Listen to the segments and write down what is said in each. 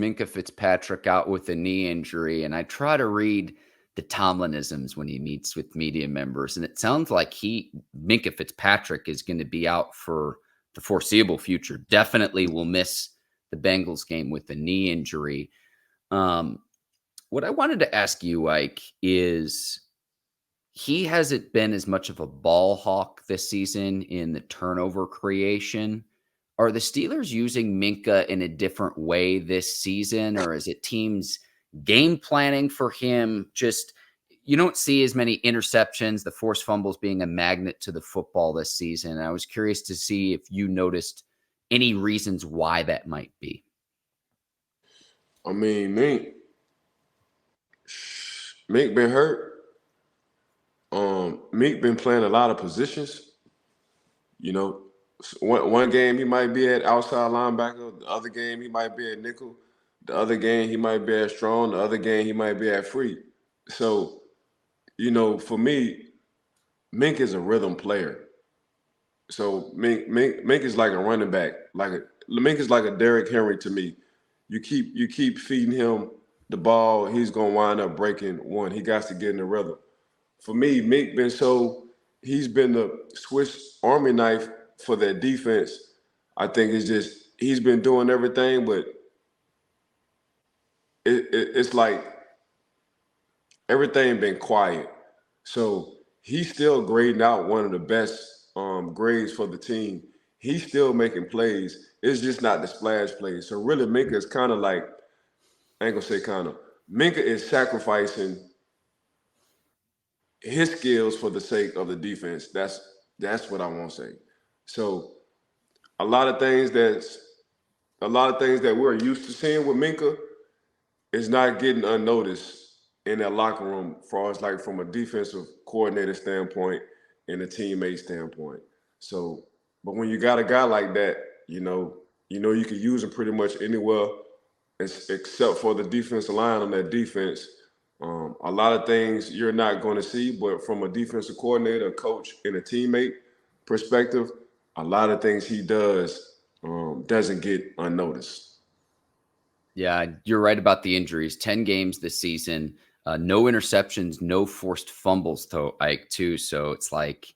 Minkah Fitzpatrick out with a knee injury, and I try to read the Tomlinisms when he meets with media members, and it sounds like Minkah Fitzpatrick is going to be out for the foreseeable future. Definitely will miss the Bengals game with a knee injury. What I wanted to ask you, Ike, is he hasn't been as much of a ball hawk this season in the turnover creation. Are the Steelers using Minkah in a different way this season, or is it teams game planning for him? Just, you don't see as many interceptions, the forced fumbles being a magnet to the football this season. I was curious to see if you noticed any reasons why that might be. I mean, Mink been hurt. Mink been playing a lot of positions. You know, one game he might be at outside linebacker. The other game he might be at nickel. The other game he might be at strong. The other game he might be at free. So, for me, Mink is a rhythm player. So Mink is like a running back. Mink is like a Derrick Henry to me. You keep feeding him the ball, he's gonna wind up breaking one. He got to get in the rhythm. For me, he's been the Swiss Army knife for that defense. I think it's just he's been doing everything, but it's like everything been quiet. So he's still grading out one of the best grades for the team. He's still making plays. It's just not the splash plays. So really, Minka is kind of like, I ain't gonna say kind of. Minka is sacrificing his skills for the sake of the defense. That's what I want to say. So a lot of things that we're used to seeing with Minka is not getting unnoticed in that locker room, far as like from a defensive coordinator standpoint and a teammate standpoint. So, but when you got a guy like that, you can use him pretty much anywhere except for the defensive line on that defense. A lot of things you're not going to see, but from a defensive coordinator, a coach, and a teammate perspective, a lot of things he does doesn't get unnoticed. Yeah, you're right about the injuries. 10 games this season, no interceptions, no forced fumbles, though, Ike, too. So it's like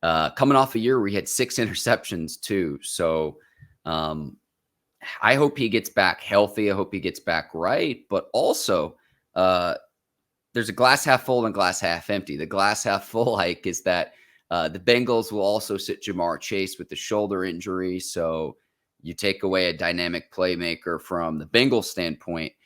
coming off a year where he had 6 interceptions, too. So I hope he gets back healthy. I hope he gets back right. But also, there's a glass half full and glass half empty. The glass half full, Ike, is that the Bengals will also sit Jamar Chase with the shoulder injury. So you take away a dynamic playmaker from the Bengals standpoint.